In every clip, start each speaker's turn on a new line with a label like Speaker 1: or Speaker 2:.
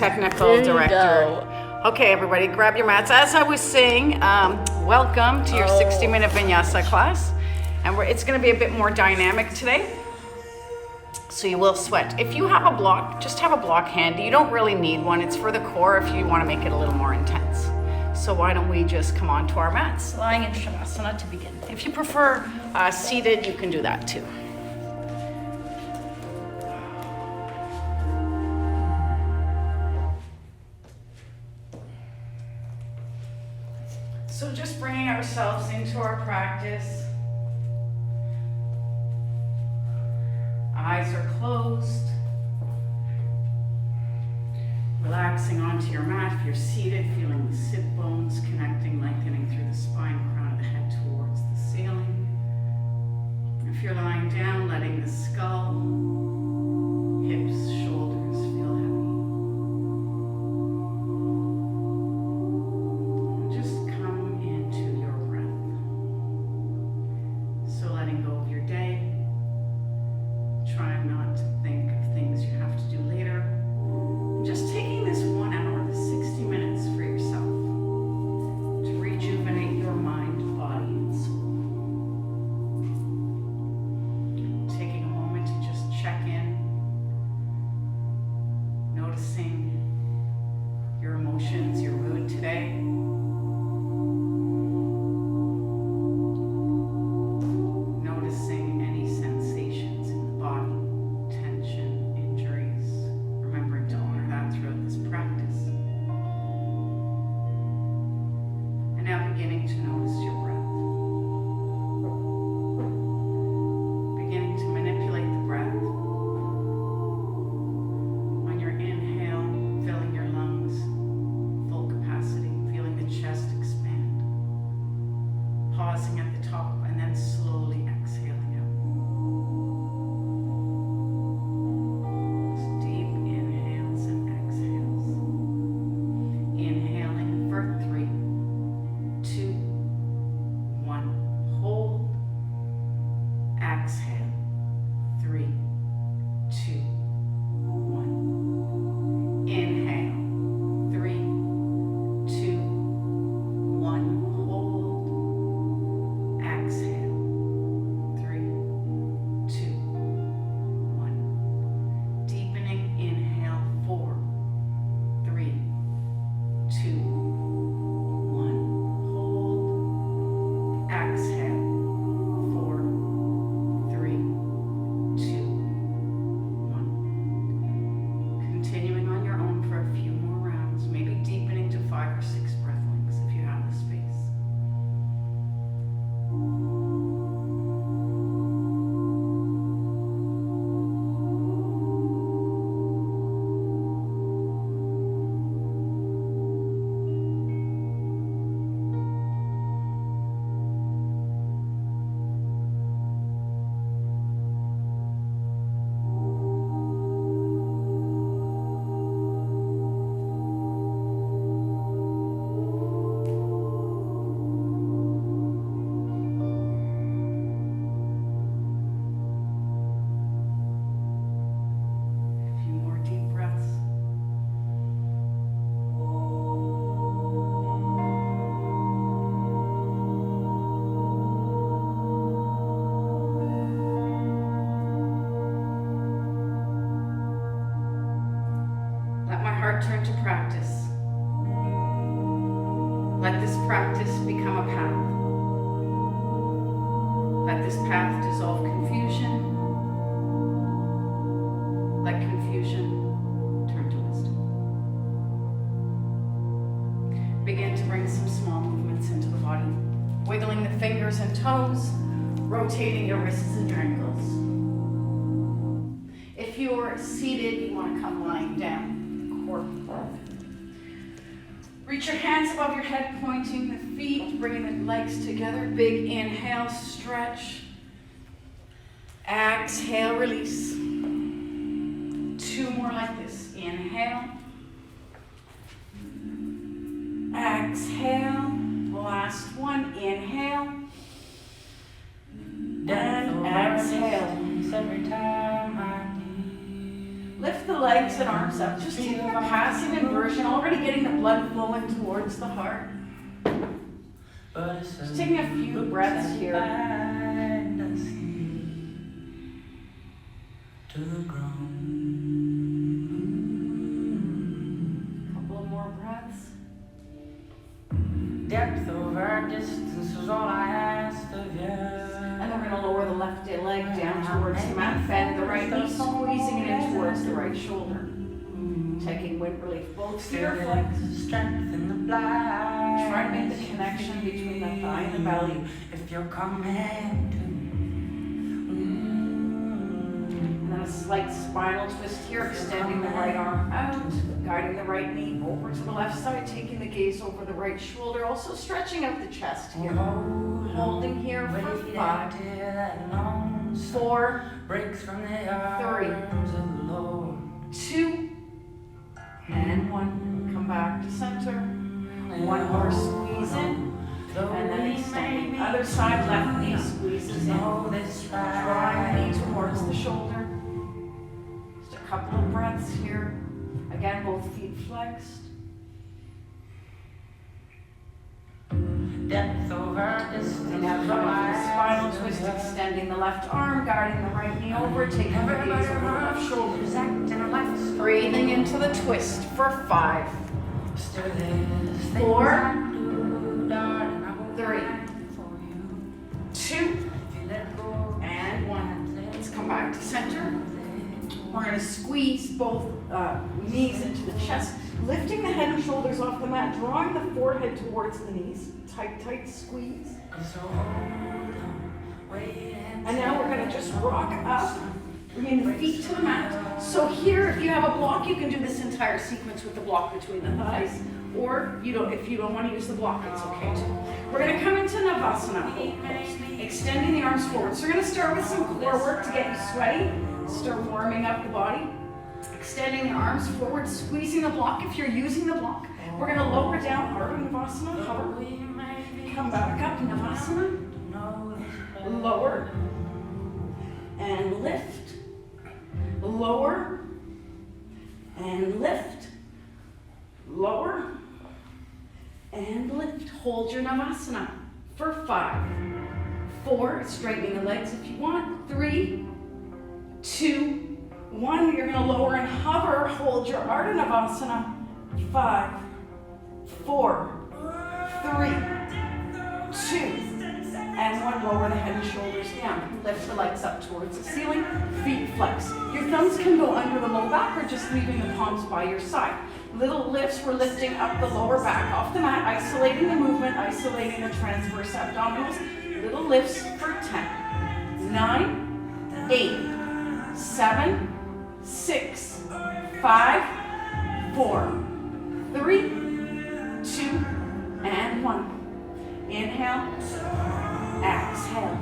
Speaker 1: technical director. Okay, everybody, grab your mats. As I was saying, welcome to your 60-minute Vinyasa class. And it's going to be a bit more dynamic today. So you will sweat. If you have a block, just have a block handy. You don't really need one. It's for the core if you want to make it a little more intense. So why don't we just come on to our mats, lying in Shavasana to begin. If you prefer seated, you can do that too. So just bringing ourselves into our practice. Eyes are closed. Relaxing onto your mat. If you're seated, feeling the sit bones connecting, lengthening through the spine, crown of the head towards the ceiling. If you're lying down, letting the skull, hips, shoulders feel heavy. Just come into your breath. So letting go of your day. Trying not to think of things you have to do later. Just taking this 1 hour, the 60 minutes for yourself to rejuvenate your mind, body, and soul. Taking a moment to just check in, noticing your emotions, your mood today. Noticing any sensations in the body, tension, injuries, remembering to honor that throughout this practice. And now beginning to notice your breath. Beginning to manipulate the breath. On your inhale, filling your lungs, full capacity, feeling the chest expand. Pausing at the top and then slowly exhaling out. Just deep inhales and exhales. Inhaling for 3, 2, 1. Hold. Exhale. 3, 2, 1. Inhale. 3, 2, 1. Hold. Exhale. 3, 2, 1. Deepening inhale. 4, 3, 2, 1. Hold. Exhale. 4, 3, 2, 1. Continuing on your own for a few more rounds, maybe deepening to 5 or 6 breath lengths if you have the space. A few more deep breaths. Let my heart turn to practice. Let this practice become a path. Let this path dissolve confusion. Let confusion turn to wisdom. Begin to bring some small movements into the body. Wiggling the fingers and toes, rotating your wrists and your ankles. If you're seated, you want to come lying down. Core. Reach your hands above your head, pointing the feet, bringing the legs together. Big inhale, stretch. Exhale, release. 2 more like this. Inhale. Exhale. Last one. Inhale. Then exhale. Every time I lift the legs and arms up. Just taking a passive inversion, already getting the blood flowing towards the heart. Just taking a few breaths here. Couple of more breaths.
Speaker 2: Depth over distance was all I asked of you.
Speaker 1: And then we're going to lower the left leg down towards the mat. Bend the right knee, squeezing it in towards the right shoulder. Taking wind relief. Both feet are flexed.
Speaker 2: Strength in the blind.
Speaker 1: Try to make the connection between the thigh and the belly.
Speaker 2: If you're coming to
Speaker 1: And then a slight spinal twist here, extending the right arm out, guiding the right knee over to the left side, taking the gaze over the right shoulder, also stretching out the chest here. Holding here for 5, 4,
Speaker 2: breaks from the
Speaker 1: 3,
Speaker 2: arms of the Lord.
Speaker 1: 2, and 1. Come back to center. 1 more squeeze in. And then extending. Other side, left knee squeezes in. Drawing knee towards the shoulder. Just a couple of breaths here. Again, both feet flexed.
Speaker 2: Depth over distance.
Speaker 1: And now coming to the spinal twist, extending the left arm, guiding the right knee over, taking the gaze over the left shoulder. Breathing into the twist for 5, 4, 3, 2, and 1. Let's come back to center. We're going to squeeze both knees into the chest, lifting the head and shoulders off the mat, drawing the forehead towards the knees. Tight, tight squeeze. And now we're going to just rock up, bringing the feet to the mat. So here, if you have a block, you can do this entire sequence with the block between the thighs. Or if you don't want to use the block, it's okay too. We're going to come into Navasana pose, extending the arms forward. So we're going to start with some core work to get you sweaty. Start warming up the body. Extending the arms forward, squeezing the block. If you're using the block, we're going to lower down Ardha Navasana, hover. Come back up, Navasana. Lower. And lift. Lower. And lift. Lower. And lift. Hold your Navasana for 5, 4, straightening the legs if you want, 3, 2, 1. You're going to lower and hover. Hold your Ardha Navasana. 5, 4, 3, 2, and 1. Lower the head and shoulders down. Lift the legs up towards the ceiling. Feet flex. Your thumbs can go under the low back or just leaving the palms by your side. Little lifts. We're lifting up the lower back off the mat, isolating the movement, isolating the transverse abdominals. Little lifts for 10, 9, 8, 7, 6, 5, 4, 3, 2, and 1. Inhale, exhale.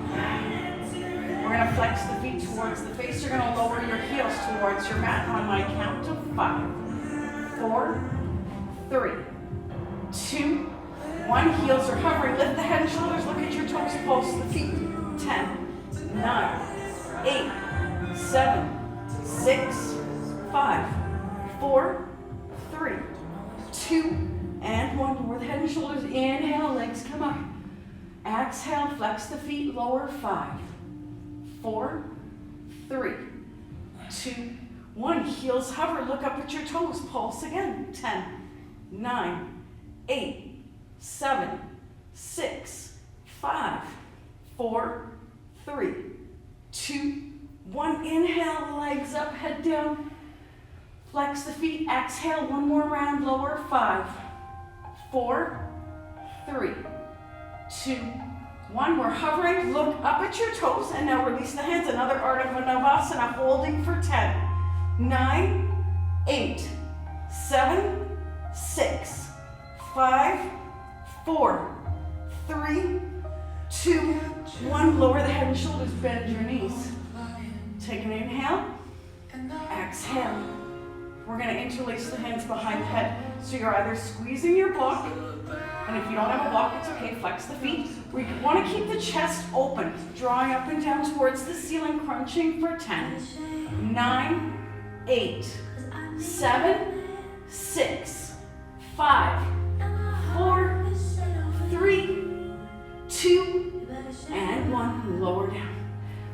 Speaker 1: We're going to flex the feet towards the face. You're going to lower your heels towards your mat on my count of 5, 4, 3, 2, 1. Heels are hovering. Lift the head and shoulders. Look at your toes. Pulse the feet. 10, 9, 8, 7, 6, 5, 4, 3, 2, and 1. Lower the head and shoulders. Inhale, legs come up. Exhale, flex the feet, lower. 5, 4, 3, 2, 1. Heels hover, look up at your toes. Pulse again. 10, 9, 8, 7, 6, 5, 4, 3, 2, 1. Inhale, legs up, head down. Flex the feet, exhale, 1 more round, lower. 5, 4, 3, 2, 1. We're hovering, look up at your toes, and now release the hands. Another Ardha Navasana, holding for 10, 9, 8, 7, 6, 5, 4, 3, 2, 1. Lower the head and shoulders, bend your knees. Take an inhale, exhale. We're going to interlace the hands behind the head. So you're either squeezing your block, and if you don't have a block, it's okay, flex the feet. We want to keep the chest open, drawing up and down towards the ceiling, crunching for 10, 9, 8, 7, 6, 5, 4, 3, 2, and 1. Lower down.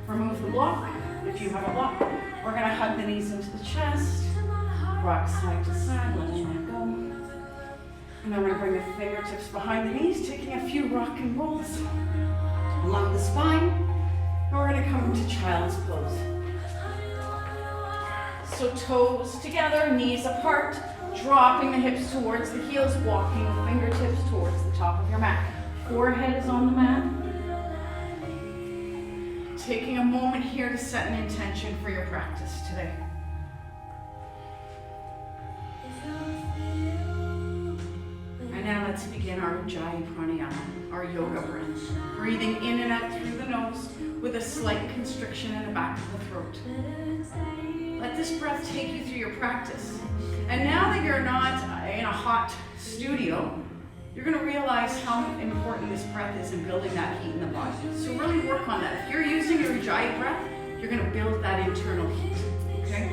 Speaker 1: Remove the block. If you have a block, we're going to hug the knees into the chest. Rock side to side, letting that go. And then we're going to bring the fingertips behind the knees, taking a few rock and rolls along the spine. And we're going to come into child's pose. So toes together, knees apart, dropping the hips towards the heels, walking the fingertips towards the top of your mat. Forehead is on the mat. Taking a moment here to set an intention for your practice today. And now let's begin our Ujjayi Pranayama, our yoga breath. Breathing in and out through the nose with a slight constriction in the back of the throat. Let this breath take you through your practice. And now that you're not in a hot studio, you're going to realize how important this breath is in building that heat in the body. So really work on that. If you're using your Ujjayi breath, you're going to build that internal heat. Okay?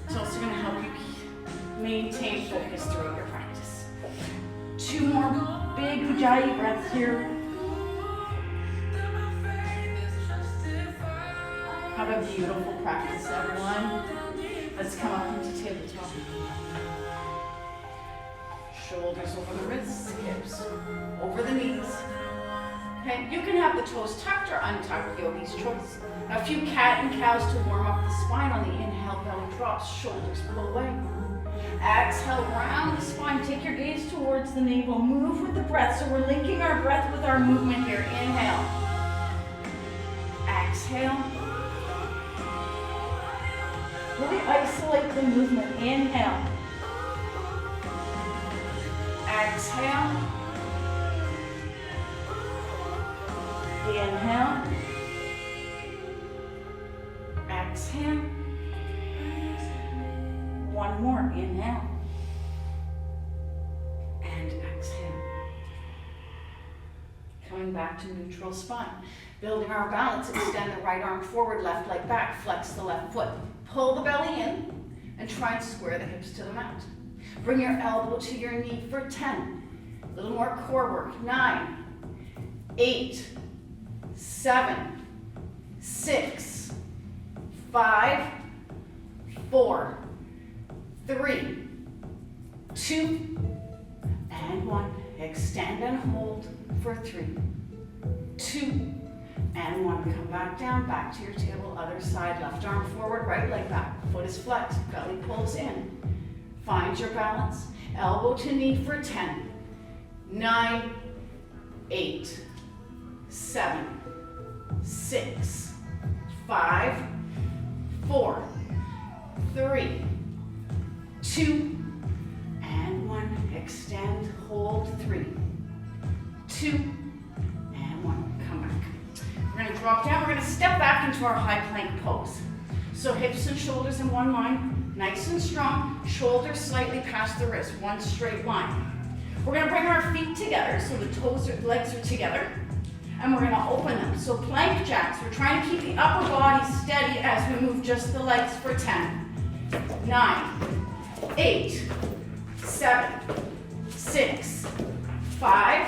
Speaker 1: It's also going to help you maintain focus throughout your practice. 2 more big Ujjayi breaths here. Have a beautiful practice, everyone. Let's come up into tabletop. Shoulders over the wrists, hips over the knees. Okay, you can have the toes tucked or untucked, yogi's choice. A few cat and cows to warm up the spine. On the inhale, belly drops, shoulders pull away. Exhale, round the spine. Take your gaze towards the navel. Move with the breath. So we're linking our breath with our movement here. Inhale. Exhale. Really isolate the movement. Inhale. Exhale. Inhale. Exhale. One more. Inhale. And exhale. Coming back to neutral spine. Building our balance, extend the right arm forward, left leg back, flex the left foot. Pull the belly in and try and square the hips to the mat. Bring your elbow to your knee for 10. A little more core work. 9, 8, 7, 6, 5, 4, 3, 2, and 1. Extend and hold for 3, 2, and 1. Come back down, back to your table, other side. Left arm forward, right leg back. Foot is flexed, belly pulls in. Find your balance. Elbow to knee for 10, 9, 8, 7, 6, 5, 4, 3, 2, and 1. Extend, hold 3, 2, and 1. Come back. We're going to drop down. We're going to step back into our high plank pose. So hips and shoulders in one line, nice and strong. Shoulders slightly past the wrist, one straight line. We're going to bring our feet together so the legs are together. And we're going to open them. So plank jacks. We're trying to keep the upper body steady as we move just the legs for 10, 9, 8, 7, 6, 5,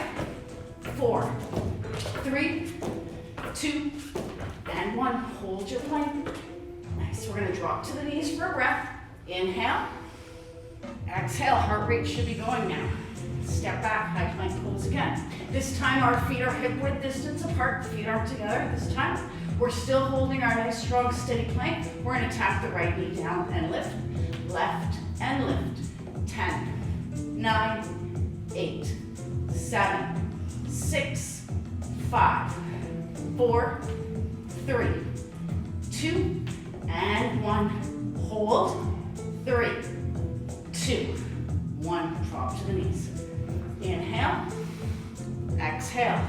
Speaker 1: 4, 3, 2, and 1. Hold your plank. Nice. We're going to drop to the knees for a breath. Inhale. Exhale. Heart rate should be going now. Step back, high plank pose again. This time our feet are hip width distance apart. Feet aren't together this time. We're still holding our nice, strong, steady plank. We're going to tap the right knee down and lift. Left and lift. 10, 9, 8, 7, 6, 5, 4, 3, 2, and 1. Hold. 3, 2, 1. Drop to the knees. Inhale. Exhale.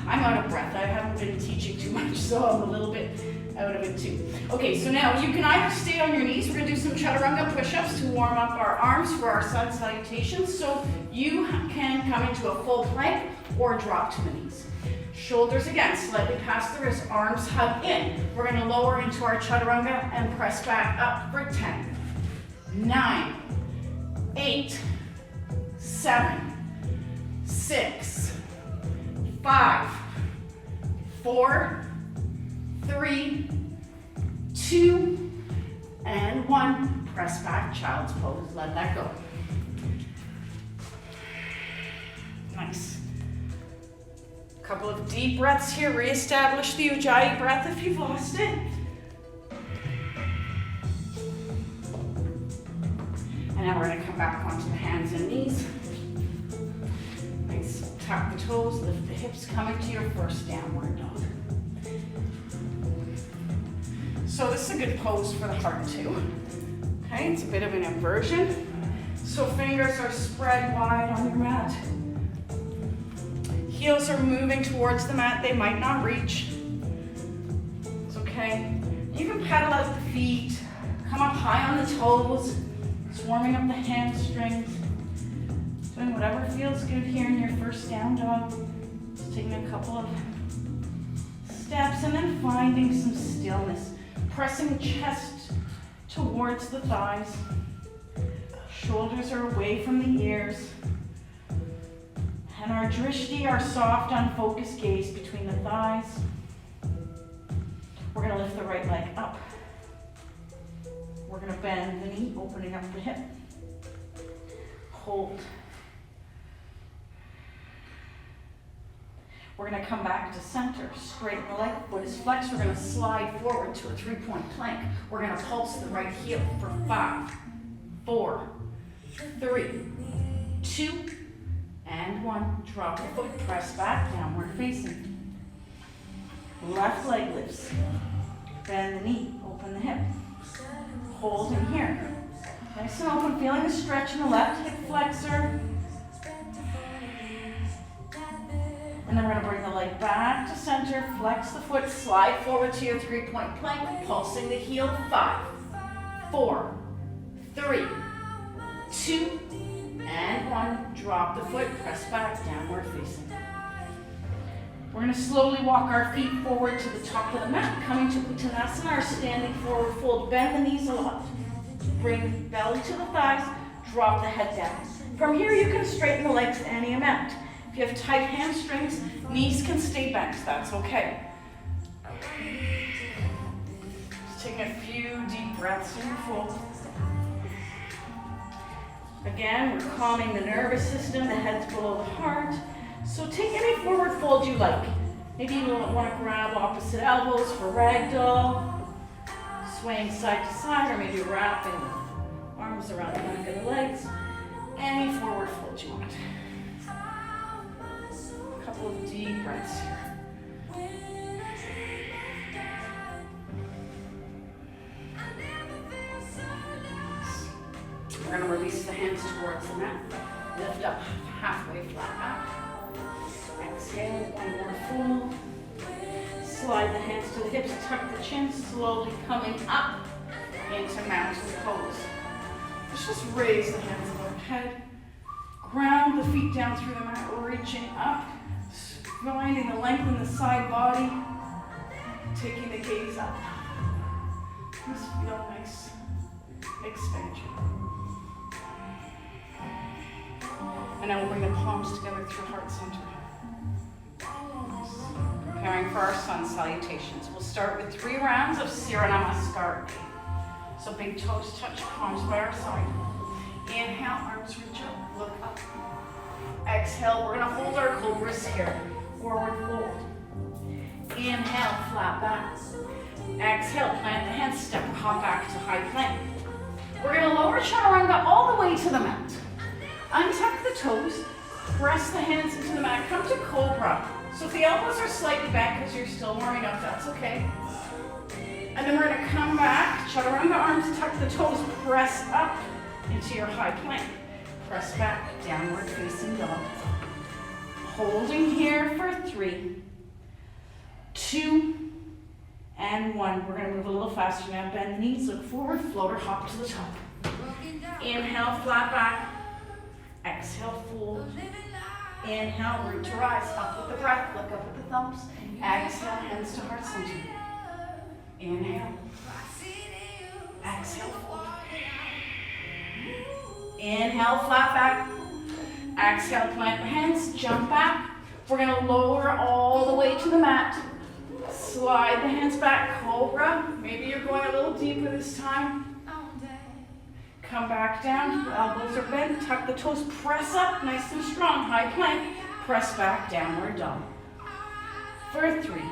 Speaker 1: I'm out of breath. I haven't been teaching too much, so I'm a little bit out of it too. Okay, so now you can either stay on your knees. We're going to do some chaturanga push-ups to warm up our arms for our sun salutations. So you can come into a full plank or drop to the knees. Shoulders again, slightly past the wrist, arms hug in. We're going to lower into our chaturanga and press back up for 10, 9, 8, 7, 6, 5, 4, 3, 2, and 1. Press back, child's pose. Let that go. Nice. Couple of deep breaths here. Reestablish the Ujjayi breath if you've lost it. And now we're going to come back onto the hands and knees. Nice. Tuck the toes, lift the hips, coming to your first downward dog. So this is a good pose for the heart too. Okay, it's a bit of an inversion. So fingers are spread wide on your mat. Heels are moving towards the mat. They might not reach. It's okay. You can pedal out the feet, come up high on the toes, just warming up the hamstrings. Doing whatever feels good here in your first down dog. Just taking a couple of steps and then finding some stillness. Pressing the chest towards the thighs. Shoulders are away from the ears. And our drishti, our soft, unfocused gaze between the thighs. We're going to lift the right leg up. We're going to bend the knee, opening up the hip. Hold. We're going to come back to center, straighten the leg, foot is flexed. We're going to slide forward to a 3-point plank. We're going to pulse the right heel for 5, 4, 3, 2, and 1. Drop the foot, press back, downward facing. Left leg lifts. Bend the knee, open the hip. Hold in here. Nice and open, feeling the stretch in the left hip flexor. And then we're going to bring the leg back to center, flex the foot, slide forward to your 3-point plank, pulsing the heel. 5, 4, 3, 2, and 1. Drop the foot, press back, downward facing. We're going to slowly walk our feet forward to the top of the mat, coming to Uttanasana, our standing forward fold. Bend the knees a lot. Bring the belly to the thighs, drop the head down. From here, you can straighten the legs any amount. If you have tight hamstrings, knees can stay bent. That's okay. Just taking a few deep breaths in your fold. Again, we're calming the nervous system. The head's below the heart. So take any forward fold you like. Maybe you want to grab opposite elbows for ragdoll, swaying side to side, or maybe wrapping the arms around the back of the legs. Any forward fold you want. A couple of deep breaths here. We're going to release the hands towards the mat. Lift up halfway flat back. Exhale, one more fold. Slide the hands to the hips, tuck the chin, slowly coming up into mountain pose. Let's just raise the hands above head. Ground the feet down through the mat, reaching up. Finding the length in the side body. Taking the gaze up. Just feel nice expansion. And now we'll bring the palms together through heart center. Preparing for our sun salutations. We'll start with 3 rounds of Surya Namaskar. So big toes touch, palms by our side. Inhale, arms reach up, look up. Exhale, we're going to hold our cobras here. Forward fold. Inhale, flat back. Exhale, plant the hands, step, hop back to high plank. We're going to lower chaturanga all the way to the mat. Untuck the toes, press the hands into the mat, come to cobra. So if the elbows are slightly back because you're still warming up, that's okay. And then we're going to come back, chaturanga arms, tuck the toes, press up into your high plank. Press back, downward facing dog. Holding here for 3, 2, and 1. We're going to move a little faster now. Bend the knees, look forward, floater hop to the top. Inhale, flat back. Exhale, fold. Inhale, root to rise. Up with the breath, look up with the thumbs. Exhale, hands to heart center. Inhale. Exhale, fold. Inhale, flat back. Exhale, plant the hands, jump back. We're gonna lower all the way to the mat. Slide the hands back, cobra. Maybe you're going a little deeper this time. Come back down, elbows are bent, tuck the toes, press up, nice and strong, high plank. Press back, downward dog. For 3,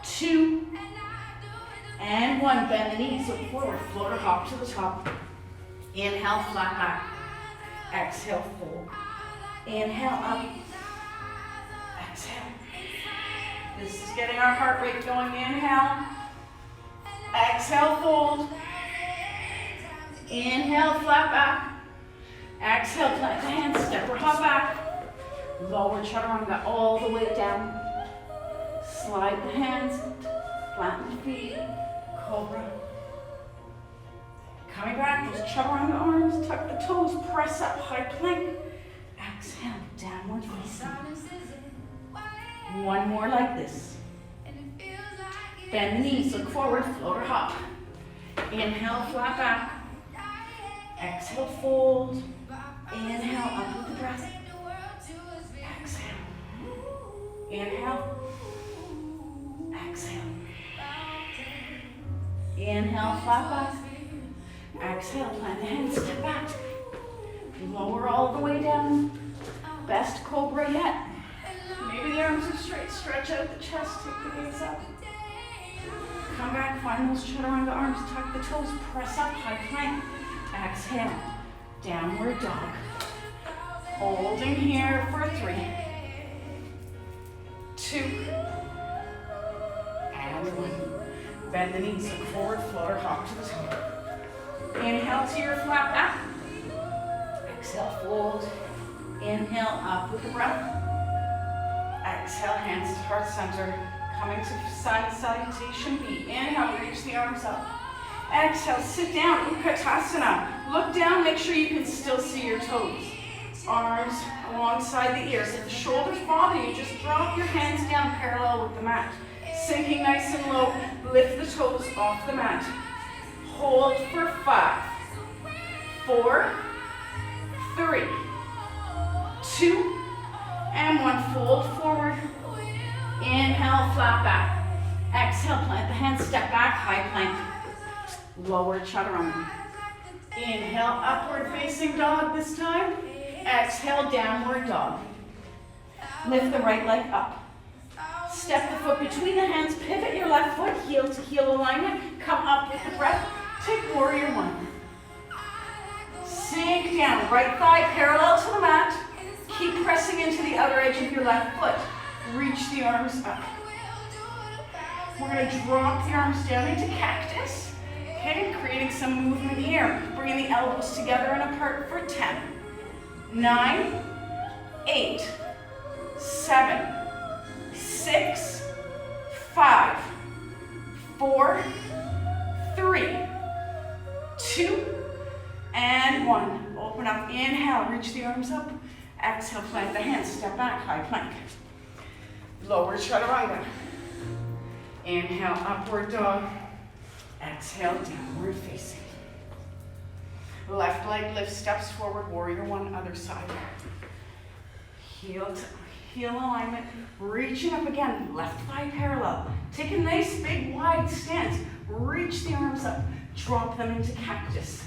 Speaker 1: 2, and 1. Bend the knees, look forward, floater hop to the top. Inhale, flat back. Exhale, fold. Inhale, up. Exhale. This is getting our heart rate going. Inhale. Exhale, fold. Inhale, flat back. Exhale, plant the hands, step or hop back. Lower chaturanga all the way down. Slide the hands, flatten the feet, cobra. Coming back, those chaturanga arms, tuck the toes, press up, high plank. Exhale, downward facing. One more like this. Bend the knees, look forward, floater hop. Inhale, flat back. Exhale, fold. Inhale, up with the breath. Exhale. Inhale. Exhale. Inhale, flat back. Exhale, plant the hands, step back. Lower all the way down. Best cobra yet. Maybe the arms are straight. Stretch out the chest, take the gaze up. Come back, find those chaturanga arms, tuck the toes, press up, high plank. Exhale, downward dog. Holding here for 3, 2, and 1. Bend the knees, look forward, floater hop to the top. Inhale to your flat back. Exhale, fold. Inhale, up with the breath. Exhale, hands to heart center. Coming to sun salutation B. Inhale, reach the arms up. Exhale, sit down, Utkatasana. Look down, make sure you can still see your toes. Arms alongside the ears. If the shoulders bother you, just drop your hands down parallel with the mat. Sinking nice and low, lift the toes off the mat. Hold for 5, 4, 3, 2, and 1. Fold forward. Inhale, flat back. Exhale, plant the hands, step back, high plank. Lower chaturanga. Inhale, upward facing dog this time. Exhale, downward dog. Lift the right leg up. Step the foot between the hands, pivot your left foot, heel to heel alignment. Come up with the breath. Take warrior 1. Sink down, right thigh parallel to the mat. Keep pressing into the outer edge of your left foot. Reach the arms up. We're going to drop the arms down into cactus. Okay, creating some movement here. Bringing the elbows together and apart for 10, 9, 8, 7, 6, 5, 4, 3, 2, and 1. Open up, inhale, reach the arms up. Exhale, plant the hands, step back, high plank. Lower chaturanga. Inhale, upward dog. Exhale, downward facing. Left leg lift, steps forward, warrior 1, other side. Heel to heel alignment, reaching up again, left thigh parallel. Take a nice big wide stance. Reach the arms up, drop them into cactus.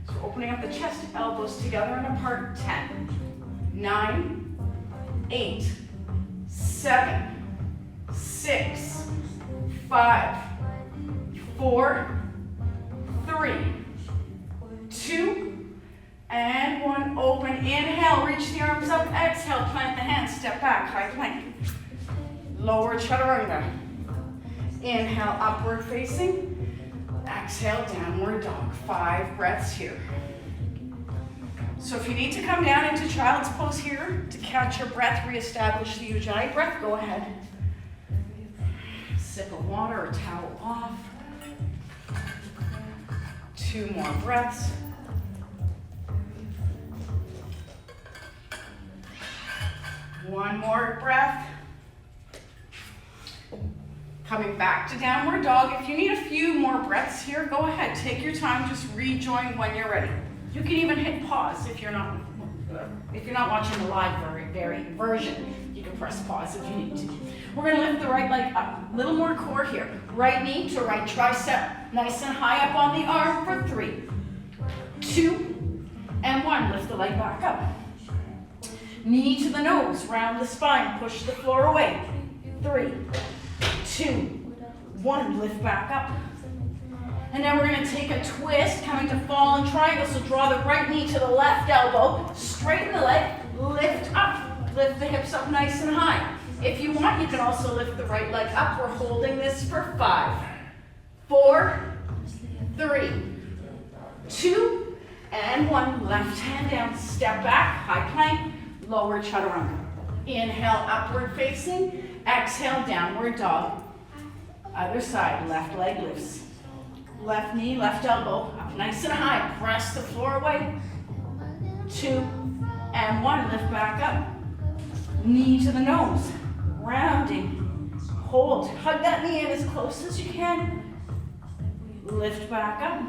Speaker 1: So opening up the chest, elbows together and apart, 10, 9, 8, 7, 6, 5, 4, 3, 2, and 1. Open, inhale, reach the arms up, exhale, plant the hands, step back, high plank. Lower chaturanga. Inhale, upward facing. Exhale, downward dog. 5 breaths here. So if you need to come down into child's pose here to catch your breath, reestablish the Ujjayi breath, go ahead. Sip of water or towel off. 2 more breaths. One more breath. Coming back to downward dog. If you need a few more breaths here, go ahead. Take your time. Just rejoin when you're ready. You can even hit pause if you're not watching the live version. You can press pause if you need to. We're gonna lift the right leg up. A little more core here. Right knee to right tricep. Nice and high up on the arm for 3, 2, and 1. Lift the leg back up. Knee to the nose, round the spine, push the floor away. 3, 2, 1. Lift back up. And now we're going to take a twist, coming to fall in triangle. So draw the right knee to the left elbow, straighten the leg, lift up. Lift the hips up nice and high. If you want, you can also lift the right leg up. We're holding this for 5, 4, 3, 2, and 1. Left hand down, step back, high plank, lower chaturanga. Inhale, upward facing. Exhale, downward dog. Other side, left leg lifts. Left knee, left elbow, up nice and high. Press the floor away. 2, and 1. Lift back up. Knee to the nose, rounding. Hold, hug that knee in as close as you can. Lift back up.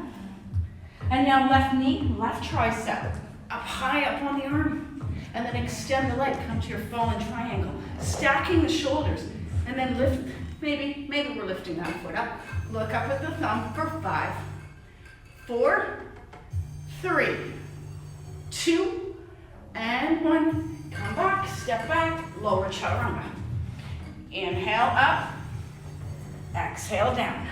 Speaker 1: And now left knee, left tricep, up high up on the arm. And then extend the leg, come to your fallen triangle. Stacking the shoulders, and then lift, maybe we're lifting that foot up. Look up at the thumb for 5, 4, 3, 2, and 1. Come back, step back, lower chaturanga. Inhale up, exhale down.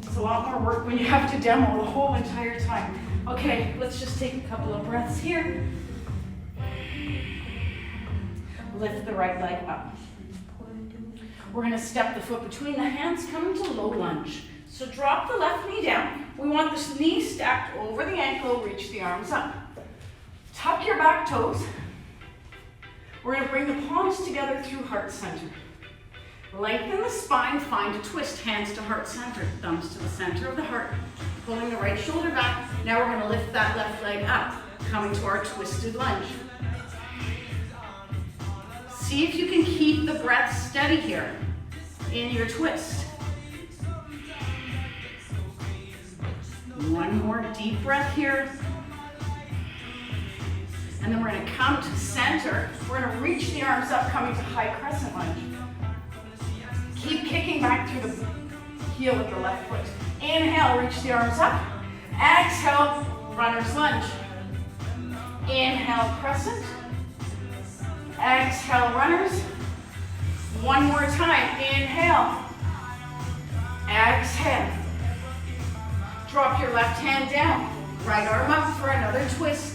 Speaker 1: It's a lot more work when you have to demo the whole entire time. Okay, let's just take a couple of breaths here. Lift the right leg up. We're going to step the foot between the hands, coming to low lunge. So drop the left knee down. We want this knee stacked over the ankle, reach the arms up. Tuck your back toes. We're going to bring the palms together through heart center. Lengthen the spine, find a twist, hands to heart center, thumbs to the center of the heart. Pulling the right shoulder back. Now we're going to lift that left leg up, coming to our twisted lunge. See if you can keep the breath steady here in your twist. One more deep breath here. And then we're going to come to center. We're going to reach the arms up, coming to high crescent lunge. Keep kicking back through the heel with the left foot. Inhale, reach the arms up. Exhale, runner's lunge. Inhale, crescent. Exhale, runners. One more time. Inhale. Exhale. Drop your left hand down. Right arm up for another twist.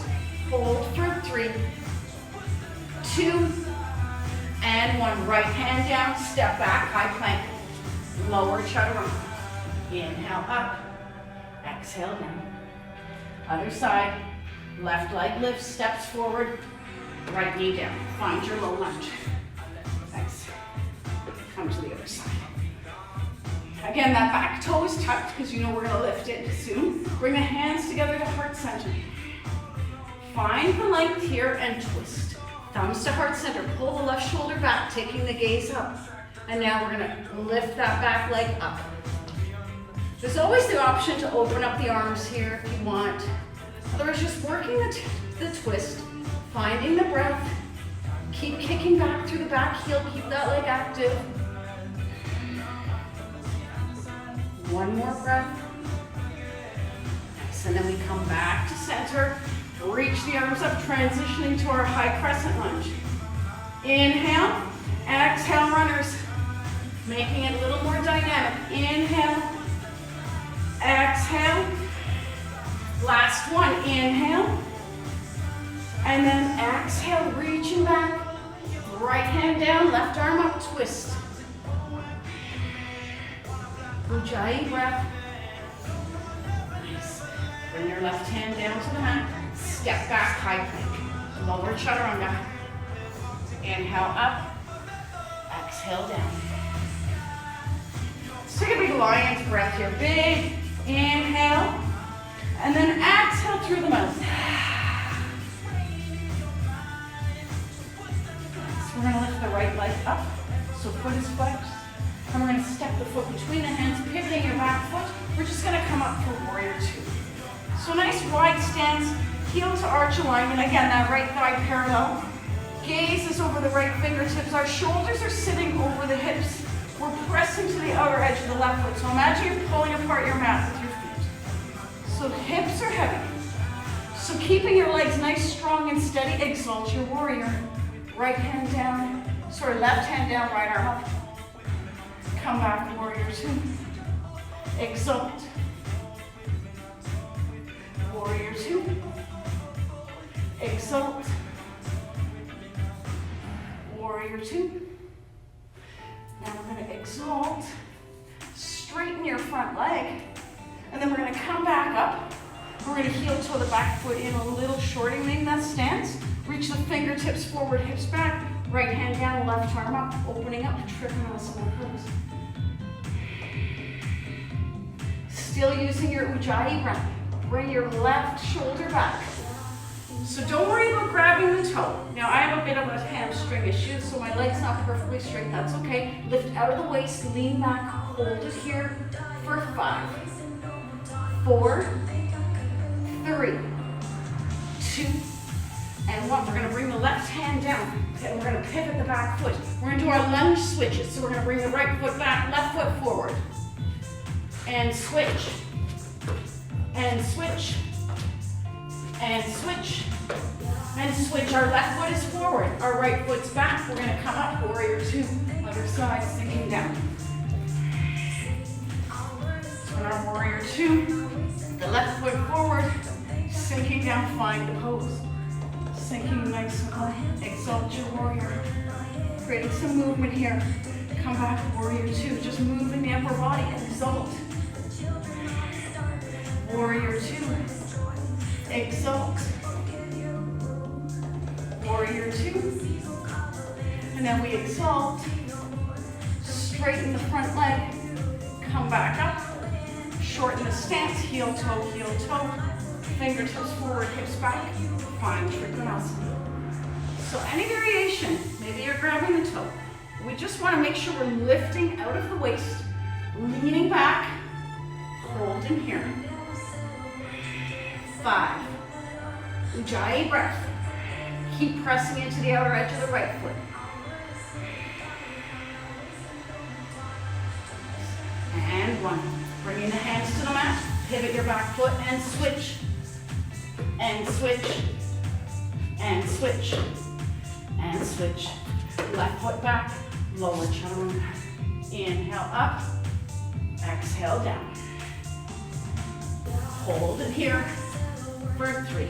Speaker 1: Hold for 3, 2, and 1. Right hand down, step back, high plank. Lower chaturanga. Inhale up, exhale down. Other side, left leg lifts, steps forward, right knee down. Find your low lunge. Exhale. Come to the other side. Again, that back toe is tucked because you know we're going to lift it soon. Bring the hands together to heart center. Find the length here and twist. Thumbs to heart center. Pull the left shoulder back, taking the gaze up. And now we're going to lift that back leg up. There's always the option to open up the arms here if you want. Otherwise, just working the twist, finding the breath. Keep kicking back through the back heel. Keep that leg active. One more breath. Nice. And then we come back to center. Reach the arms up, transitioning to our high crescent lunge. Inhale, exhale, runners. Making it a little more dynamic. Inhale, exhale. Last one, inhale. And then exhale, reaching back. Right hand down, left arm up, twist. Ujjayi breath. Nice. Bring your left hand down to the mat. Step back, high plank. Lower chaturanga. Inhale up. Exhale down. Let's take a big lion's breath here. Big inhale. And then exhale through the mouth. So we're going to lift the right leg up. So foot is flexed. And we're going to step the foot between the hands, pivoting your back foot. We're just gonna come up for warrior two. So nice wide stance, heel to arch alignment. Again, that right thigh parallel. Gaze is over the right fingertips. Our shoulders are sitting over the hips. We're pressing to the outer edge of the left foot. So imagine you're pulling apart your mat with your feet. So hips are heavy. So keeping your legs nice, strong, and steady, exalt your warrior. Right hand down, sorry, left hand down, right arm up. Come back, warrior two. Exalt. Warrior two. Exalt. Warrior two. Now we're going to exalt. Straighten your front leg. And then we're going to come back up. We're going to heel toe the back foot in a little, shortening that stance. Reach the fingertips forward, hips back. Right hand down, left arm up, opening up, Trikonasana pose. Still using your Ujjayi breath. Bring your left shoulder back. So don't worry about grabbing the toe. Now I have a bit of a hamstring issue, so my leg's not perfectly straight. That's okay. Lift out of the waist, lean back, hold it here for 5, 4, 3, 2, and 1. We're going to bring the left hand down, and we're going to pivot the back foot. We're going to do our lunge switches. So we're going to bring the right foot back, left foot forward, and switch, and switch, and switch, and switch. Our left foot is forward, our right foot's back. We're going to come up, warrior two, other side, sinking down. So in our warrior two, the left foot forward, sinking down, find the pose. Sinking nice and low. Exalt your warrior. Creating some movement here. Come back, warrior two. Just move in the upper body and exalt. Warrior two. Exalt. Warrior two. And then we exalt. Straighten the front leg. Come back up. Shorten the stance. Heel toe, heel toe. Fingertips forward, hips back. Find Trikonasana. So any variation, maybe you're grabbing the toe. We just want to make sure we're lifting out of the waist, leaning back, holding here. 5. Ujjayi breath. Keep pressing into the outer edge of the right foot. And 1. Bringing the hands to the mat, pivot your back foot and switch. And switch, and switch, and switch. Left foot back, lower chaturanga. Inhale up, exhale down. Hold it here for 3,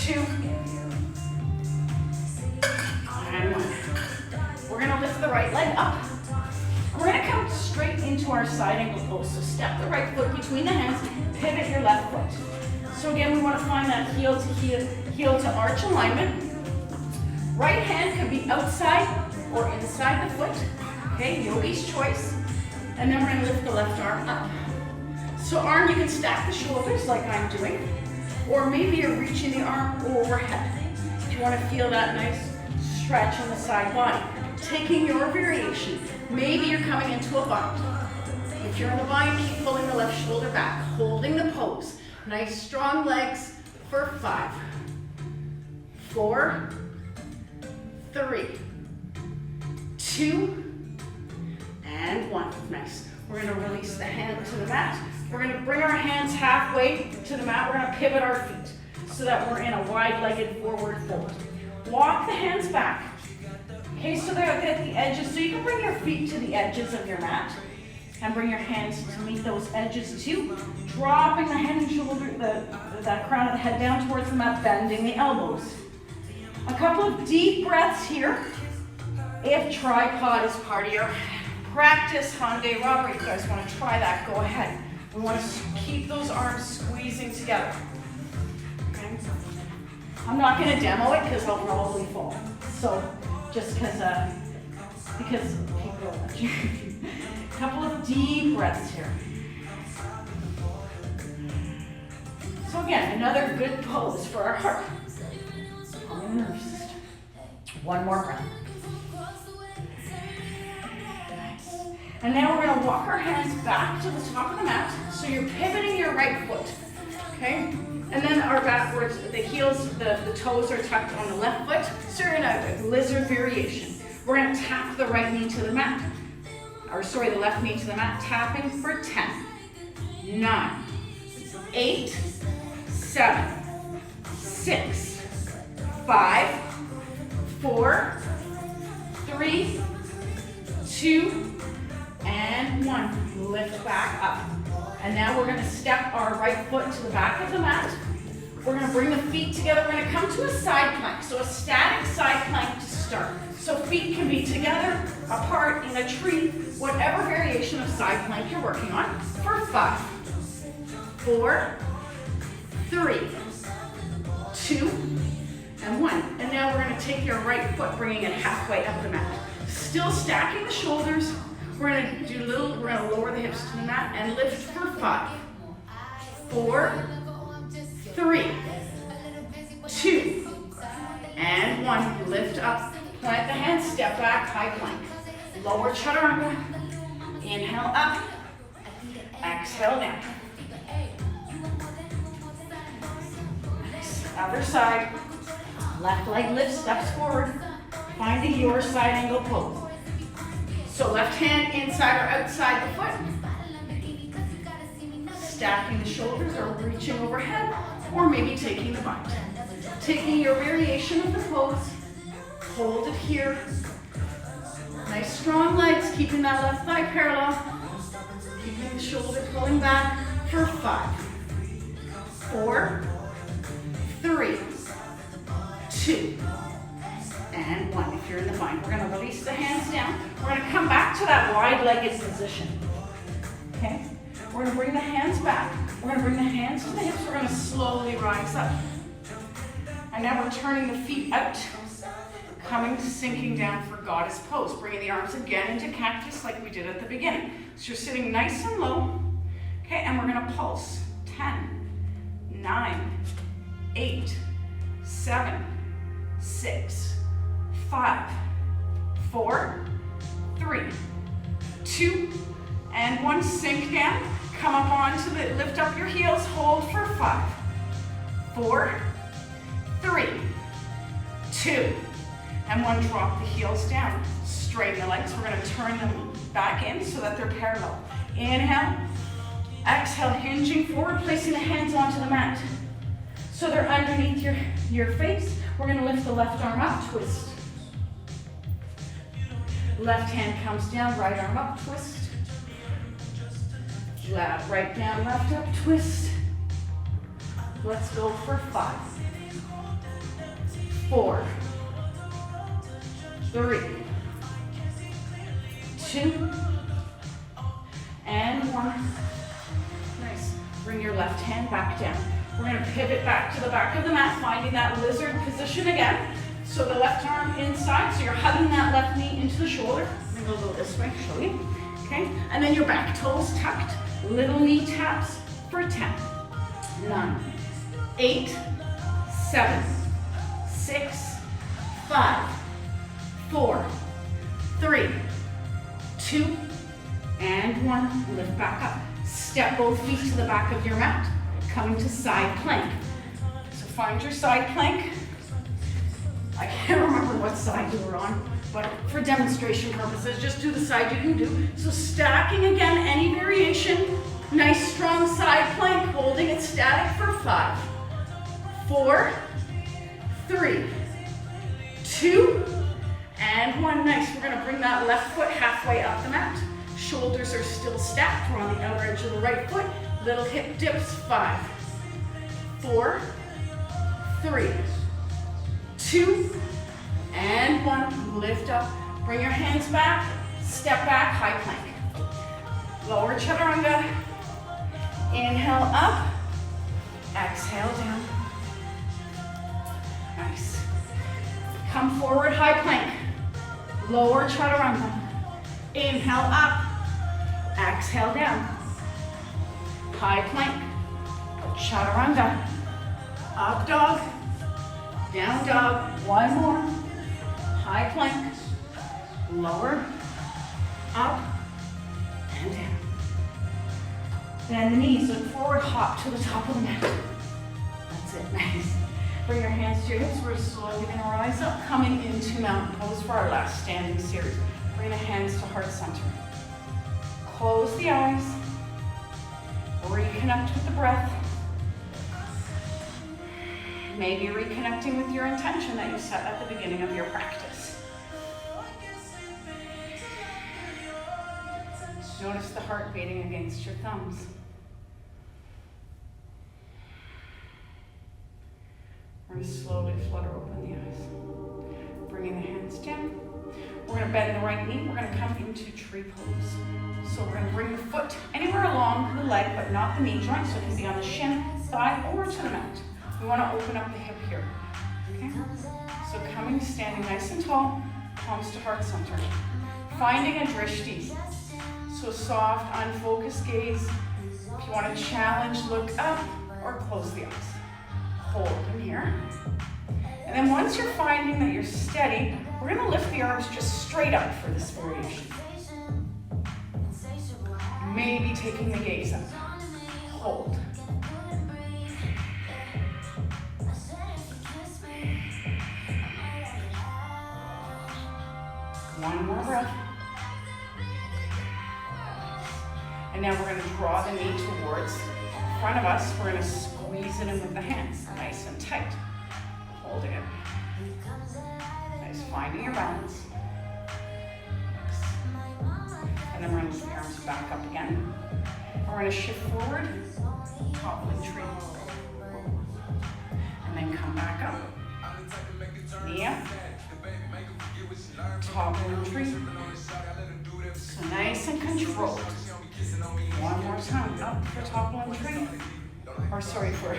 Speaker 1: 2, and 1. We're gonna lift the right leg up. We're gonna come straight into our side angle pose. So step the right foot between the hands, pivot your left foot. So again, we want to find that heel to arch alignment. Right hand could be outside or inside the foot. Okay, yogi's choice. And then we're gonna lift the left arm up. So arm, you can stack the shoulders like I'm doing, or maybe you're reaching the arm overhead. If you want to feel that nice stretch in the side body. Taking your variation. Maybe you're coming into a bind. If you're in the bind, keep pulling the left shoulder back, holding the pose. Nice strong legs for 5, 4, 3, 2, and 1. Nice. We're going to release the hand to the mat. We're going to bring our hands halfway to the mat. We're going to pivot our feet so that we're in a wide-legged forward fold. Walk the hands back. Okay, so they're at the edges. So you can bring your feet to the edges of your mat and bring your hands to meet those edges too. Dropping the head and shoulder, the crown of the head down towards the mat, bending the elbows. A couple of deep breaths here. If tripod is part of your practice, Hyundai Robert, you guys want to try that, go ahead. We want to keep those arms squeezing together. Okay? I'm not going to demo it because I'll probably fall. So just because people are watching. A couple of deep breaths here. So again, another good pose for our heart. On the nervous system. One more breath. And now we're gonna walk our hands back to the top of the mat. So you're pivoting your right foot, okay? And then our backwards, the heels, the toes are tucked on the left foot. So you're in a lizard variation. We're gonna tap the right knee to the mat. Or sorry, the left knee to the mat, tapping for 10, 9, 8, 7, 6, 5, 4, 3, 2, and 1. Lift back up. And now we're gonna step our right foot to the back of the mat. We're gonna bring the feet together. We're gonna come to a side plank. So a static side plank to start. So feet can be together, apart, in a tree, whatever variation of side plank you're working on, for 5, 4, 3, 2, and 1. And now we're gonna take your right foot, bringing it halfway up the mat. Still stacking the shoulders. We're gonna lower the hips to the mat and lift for 5, 4, 3, 2, and 1. Lift up, plant the hands, step back, high plank. Lower chaturanga. Inhale up, exhale down. Nice. Other side. Left leg lifts, steps forward, finding your side angle pose. So left hand inside or outside the foot. Stacking the shoulders or reaching overhead, or maybe taking the bind. Taking your variation of the pose, hold it here. Nice strong legs, keeping that left thigh parallel. Keeping the shoulder pulling back for 5, 4, 3, 2, and 1. If you're in the bind, we're gonna release the hands down. We're gonna come back to that wide-legged position, okay? We're gonna bring the hands back. We're gonna bring the hands to the hips. We're gonna slowly rise up. And now we're turning the feet out, coming, sinking down for goddess pose. Bringing the arms again into cactus like we did at the beginning. So you're sitting nice and low, okay? And we're gonna pulse. 10, 9, 8, 7, 6, 5, 4, 3, 2, and 1. Sink down. Come up onto the, lift up your heels, hold for 5, 4, 3, 2, and 1. Drop the heels down. Straighten the legs. We're gonna turn them back in so that they're parallel. Inhale, exhale, hinging forward, placing the hands onto the mat. So they're underneath your face. We're gonna lift the left arm up, twist. Left hand comes down, right arm up, twist. Right down, left up, twist. Let's go for 5, 4, 3, 2, and 1. Nice. Bring your left hand back down. We're going to pivot back to the back of the mat, finding that lizard position again. So the left arm inside, so you're hugging that left knee into the shoulder. I'm going to go this way, show you. Okay? And then your back toes tucked. Little knee taps for 10, 9, 8, 7, 6, 5, 4, 3, 2, and 1. Lift back up. Step both feet to the back of your mat. Coming to side plank. So find your side plank. I can't remember what side you were on, but for demonstration purposes, just do the side you can do. So stacking again, any variation. Nice strong side plank, holding it static for 5, 4, 3, 2, and 1. Nice. We're gonna bring that left foot halfway up the mat. Shoulders are still stacked. We're on the outer edge of the right foot. Little hip dips. 5, 4, 3, 2, and 1. Lift up. Bring your hands back. Step back, high plank. Lower chaturanga. Inhale up. Exhale down. Nice. Come forward, high plank. Lower chaturanga. Inhale up. Exhale down. High plank. Chaturanga. Up dog. Down dog. One more. High plank. Lower. Up. and down. Bend the knees, look forward, hop to the top of the mat. That's it, nice. Bring your hands to your hips. We're slowly going to rise up, coming into mountain pose for our last standing series. Bring the hands to heart center. Close the eyes. Reconnect with the breath. Maybe reconnecting with your intention that you set at the beginning of your practice. Notice the heart beating against your thumbs. We're going to slowly flutter open the eyes. Bringing the hands down. We're going to bend the right knee. We're going to come into tree pose. So we're going to bring the foot anywhere along the leg, but not the knee joint. So it can be on the shin, thigh, or to the mat. We want to open up the hip here. Okay? So coming, standing nice and tall, palms to heart center. Finding a drishti. So soft, unfocused gaze. If you want to challenge, look up or close the eyes. Hold in here. And then once you're finding that you're steady, we're going to lift the arms just straight up for this variation. Maybe taking the gaze up. Hold. One more breath. And now we're going to draw the knee towards the front of us. We're going to squeeze it in with the hands, nice and tight. Holding it. Nice, finding your balance. And then we're going to lift the arms back up again. And we're going to shift forward, toppling tree. And then come back up. Knee up. Toppling tree. So nice and controlled. One more time, up for toppling tree. Or sorry, for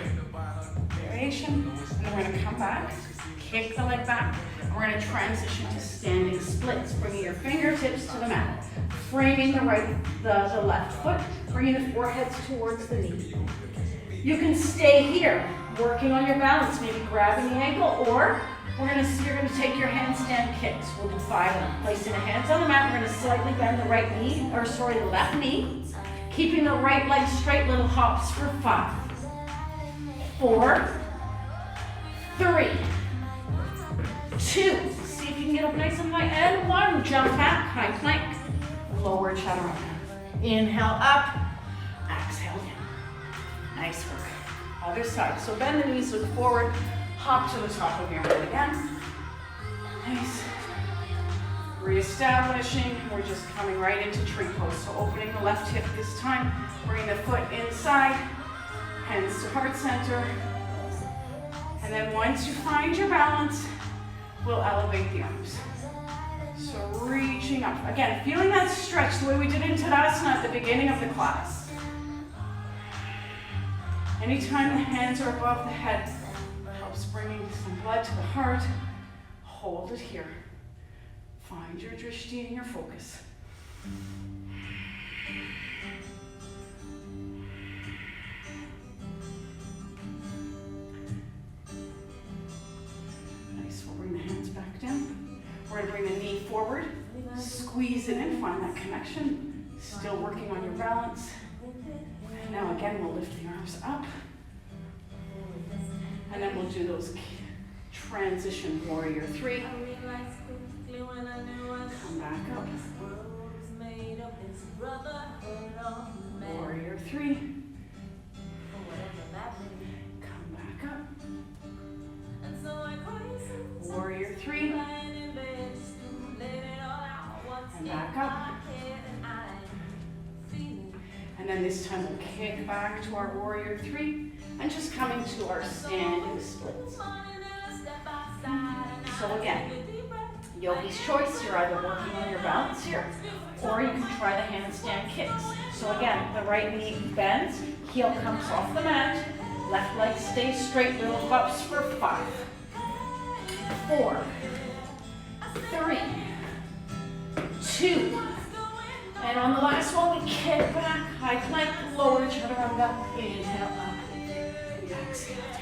Speaker 1: variation. And then we're going to come back, kick the leg back. And we're going to transition to standing splits, bringing your fingertips to the mat. Framing the left foot, bringing the foreheads towards the knee. You can stay here, working on your balance, maybe grabbing the ankle, or you're going to take your handstand kicks. We'll do 5 of them. Placing the hands on the mat, we're going to slightly bend the the left knee. Keeping the right leg straight, little hops for 5. 4, 3, 2. See if you can get up nice and high. And 1, jump back, high plank. Lower chaturanga. Inhale up, exhale down. Nice work. Other side. So bend the knees, look forward. Hop to the top of your head again. Nice. Reestablishing. We're just coming right into tree pose. So opening the left hip this time. Bring the foot inside. Hands to heart center. And then once you find your balance, we'll elevate the arms. So reaching up. Again, feeling that stretch the way we did in Tadasana at the beginning of the class. Anytime the hands are above the head, helps bringing some blood to the heart. Hold it here. Find your drishti and your focus. Nice, we'll bring the hands back down. We're going to bring the knee forward, squeeze it in, find that connection. Still working on your balance. And now again, we'll lift the arms up. And then we'll do those transition warrior 3. Come back up. Warrior 3. Come back up. Warrior 3. And back up. And then this time we'll kick back to our warrior 3 and just coming to our standing splits. So again, yogi's choice, you're either working on your balance here, or you can try the handstand kicks. So again, the right knee bends, heel comes off the mat, left leg stays straight, little hops for 5, 4, 3, 2, and on the last one, we kick back, high plank, lower chaturanga, inhale up, exhale down.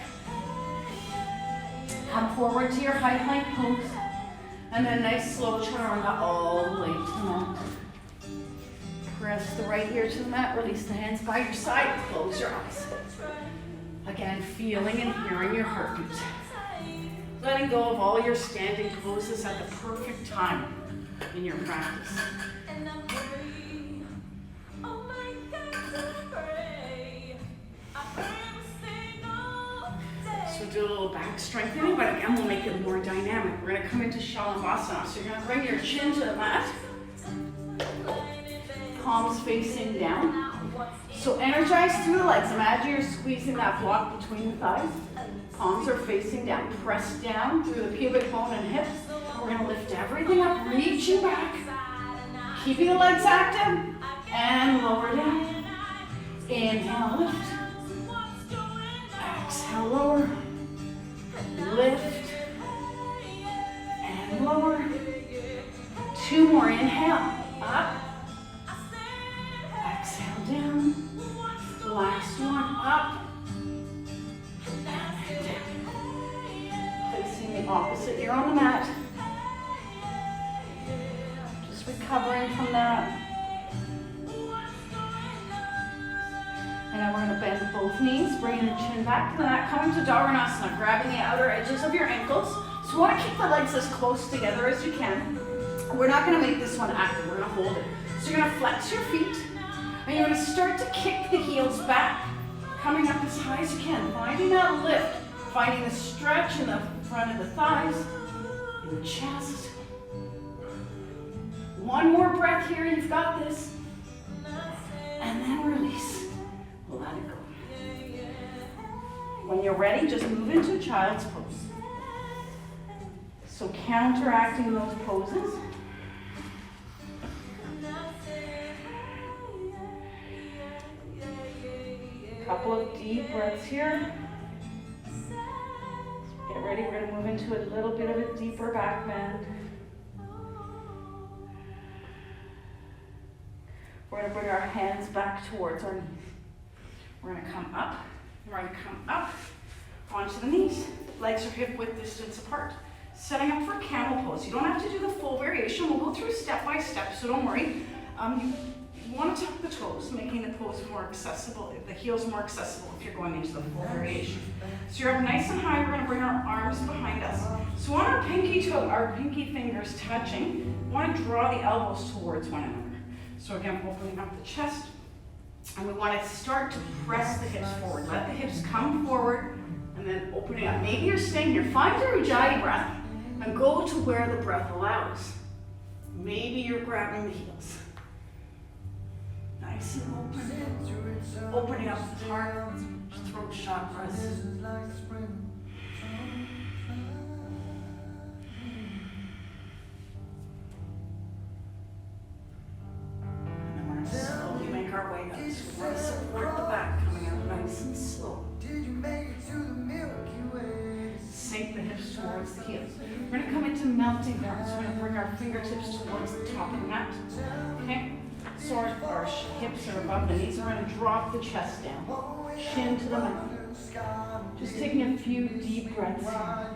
Speaker 1: Come forward to your high plank pose, and then nice slow chaturanga all the way to the mat. Press the right ear to the mat, release the hands by your side, close your eyes. Again, feeling and hearing your heartbeat. Letting go of all your standing poses at the perfect time in your practice. So do a little back strengthening, but again, we'll make it more dynamic. We're gonna come into Shalabhasana. So you're gonna bring your chin to the mat. Palms facing down. So energize through the legs. Imagine you're squeezing that block between the thighs. Palms are facing down. Press down through the pubic bone and hips. We're going to lift everything up, reaching back. Keeping the legs active. And lower down. Inhale, lift. Exhale, lower. Lift. And lower. 2 more. Inhale. Up. Exhale, down. Last one, up. And down. Placing the opposite ear on the mat. Just recovering from that. And then we're going to bend both knees, bringing the chin back to the mat, coming to Dharmanasana, grabbing the outer edges of your ankles. So you want to keep the legs as close together as you can. We're not going to make this one active, we're going to hold it. So you're going to flex your feet. And you're going to start to kick the heels back, coming up as high as you can, finding that lift, finding the stretch in the front of the thighs, in the chest. One more breath here, you've got this. And then release. Let it go. When you're ready, just move into child's pose. So counteracting those poses. Couple of deep breaths here. Get ready, we're going to move into a little bit of a deeper back bend. We're going to bring our hands back towards our knees. We're going to come up. We're going to come up onto the knees. Legs are hip width distance apart. Setting up for camel pose. You don't have to do the full variation. We'll go through step by step, so don't worry. You want to tuck the toes, making the pose more accessible, the heels more accessible if you're going into the full variation. So you're up nice and high. We're going to bring our arms behind us. So on our pinky toe, our pinky fingers touching, we want to draw the elbows towards one another. So again, opening up the chest, and we want to start to press the hips forward. Let the hips come forward, and then opening up. Maybe you're staying here. Find your Ujjayi breath, and go to where the breath allows. Maybe you're grabbing the heels. Nice and open. Opening up the heart, throat chakras. And then we're going to slowly make our way up. So we want to support the back, coming out nice and slow. Sink the hips towards the heels. We're going to come into melting heart. So we're going to bring our fingertips towards the top of the mat. Okay? So our hips are above the knees. We're going to drop the chest down. Chin to the mat. Just taking a few deep breaths here.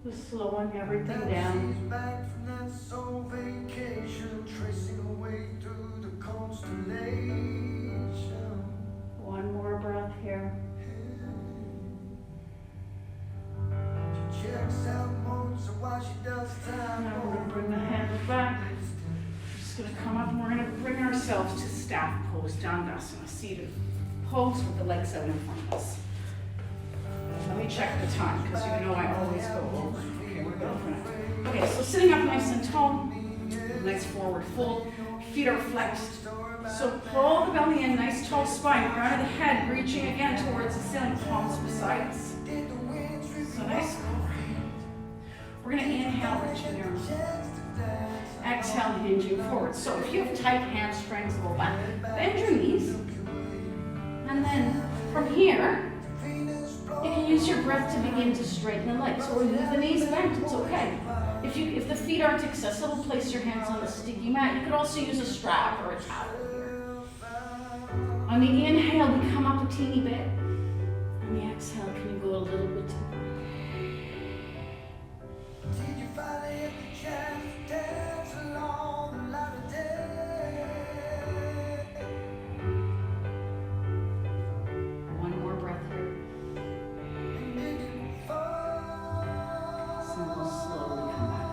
Speaker 1: Just slowing everything down. One more breath here. Now we're going to bring the hands back. We're just going to come up and we're going to bring ourselves to staff pose, Dandasana, seated pose with the legs out in front of us. Let me check the time, because you know I always go over. Okay, we're good for now. Okay, so sitting up nice and tall, legs forward fold, feet are flexed. So pull the belly in, nice tall spine, crown of the head, reaching again towards the ceiling, palms beside us. So nice. We're going to inhale, reaching your arms. Exhale, hinging forward. So if you have tight hamstrings, go back, bend your knees. And then from here, you can use your breath to begin to straighten the legs, or leave the knees bent, it's okay. If the feet aren't accessible, place your hands on the sticky mat. You could also use a strap or a towel here. On the inhale, we come up a teeny bit. On the exhale, can you go a little bit deeper? One more breath here. And we'll slowly come back.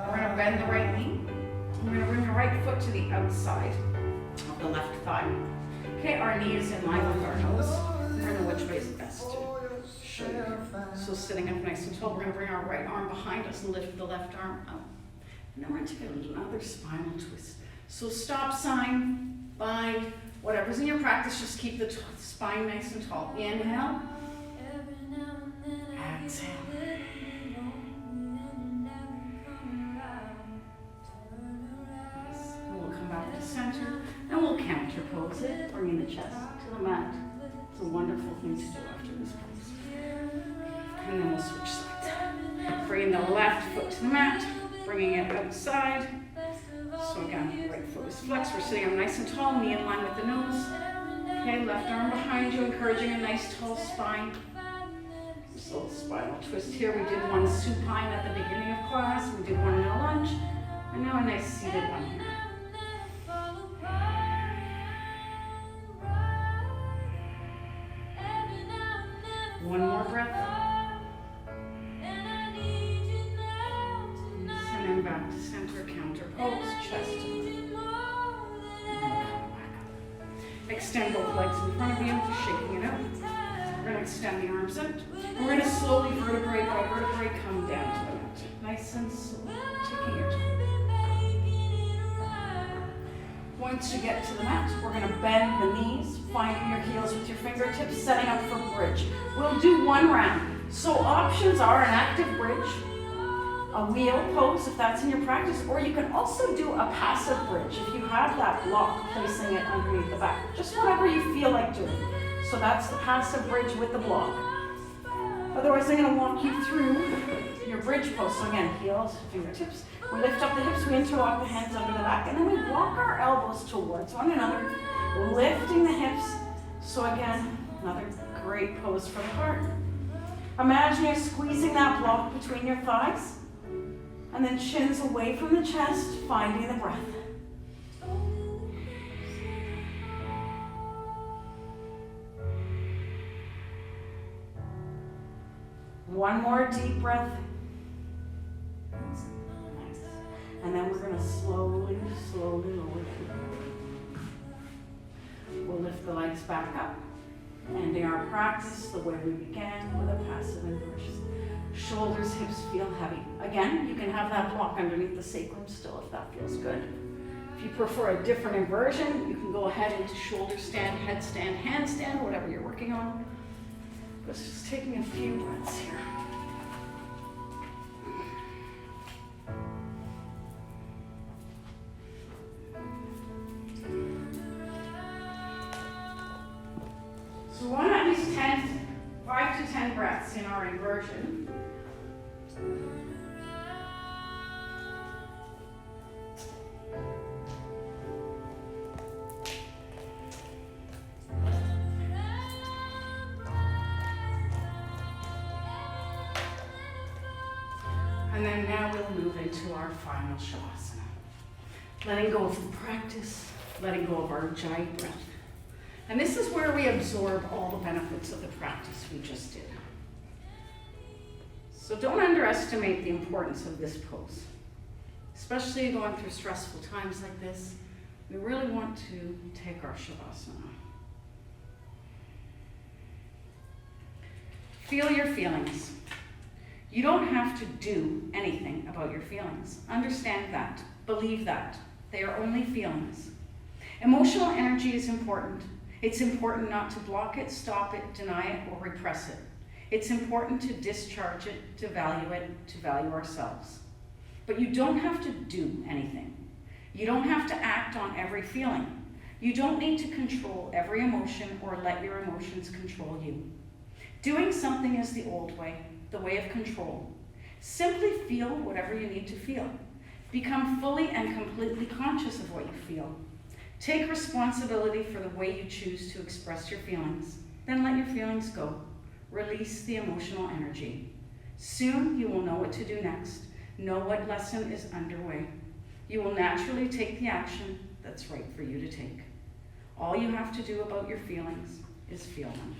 Speaker 1: We're going to bend the right knee. We're going to bring the right foot to the outside of the left thigh. Okay, our knee is in line with our nose. We're going to know which way is best to show you. So sitting up nice and tall, we're going to bring our right arm behind us and lift the left arm up. And then we're going to take another spinal twist. So stop sign, bind, whatever's in your practice, just keep the spine nice and tall. Inhale. Exhale. Nice. And we'll come back to center. And we'll counter pose it, bringing the chest to the mat. It's a wonderful thing to do after this pose. And then we'll switch sides. Bringing the left foot to the mat, bringing it outside. So again, right foot is flexed. We're sitting up nice and tall, knee in line with the nose. Okay, left arm behind you, encouraging a nice tall spine. This little spinal twist here. We did one supine at the beginning of class. We did one in a lunge. And now a nice seated one here. One more breath. And then back to center, counter pose, chest. And then come back up. Extend both legs in front of you, just shaking it out. We're going to extend the arms out. We're going to slowly, vertebrae by vertebrae, come down to the mat. Nice and slow, taking your time. Once you get to the mat, we're going to bend the knees, finding your heels with your fingertips, setting up for bridge. We'll do one round. So options are an active bridge, a wheel pose if that's in your practice, or you can also do a passive bridge if you have that block, placing it underneath the back. Just whatever you feel like doing. So that's the passive bridge with the block. Otherwise, I'm going to walk you through your bridge pose. So again, heels, fingertips. We lift up the hips, we interlock the hands under the back, and then we walk our elbows towards one another, lifting the hips. So again, another great pose for the heart. Imagine you're squeezing that block between your thighs, and then shins away from the chest, finding the breath. One more deep breath. Nice. And then we're going to slowly lower down. We'll lift the legs back up, ending our practice the way we began with a passive inversion. Shoulders, hips feel heavy. Again, you can have that block underneath the sacrum still if that feels good. If you prefer a different inversion, you can go ahead into shoulder stand, headstand, handstand, whatever you're working on. But just taking a few breaths here. So we want at least 5 to 10 breaths in our inversion. And then now we'll move into our final shavasana. Letting go of the practice, letting go of our ujjayi breath. And this is where we absorb all the benefits of the practice we just did. So don't underestimate the importance of this pose. Especially going through stressful times like this, we really want to take our shavasana. Feel your feelings. You don't have to do anything about your feelings. Understand that. Believe that. They are only feelings. Emotional energy is important. It's important not to block it, stop it, deny it, or repress it. It's important to discharge it, to value ourselves. But you don't have to do anything. You don't have to act on every feeling. You don't need to control every emotion or let your emotions control you. Doing something is the old way, the way of control. Simply feel whatever you need to feel. Become fully and completely conscious of what you feel. Take responsibility for the way you choose to express your feelings. Then let your feelings go. Release the emotional energy. Soon you will know what to do next. Know what lesson is underway. You will naturally take the action that's right for you to take. All you have to do about your feelings is feel them.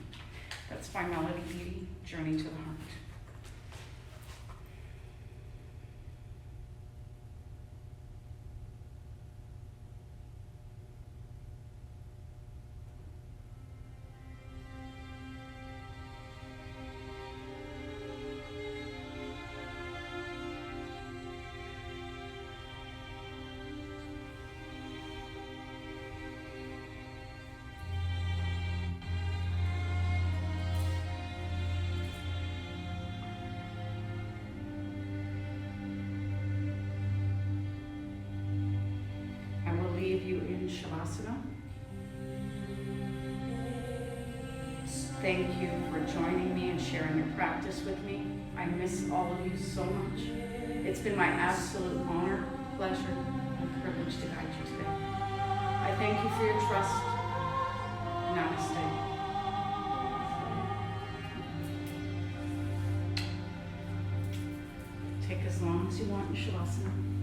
Speaker 1: That's by Melody Beattie, Journey to the Heart. Leave you in Shavasana. Thank you for joining me and sharing your practice with me. I miss all of you so much. It's been my absolute honor, pleasure, and privilege to guide you today. I thank you for your trust. Namaste. Take as long as you want in Shavasana.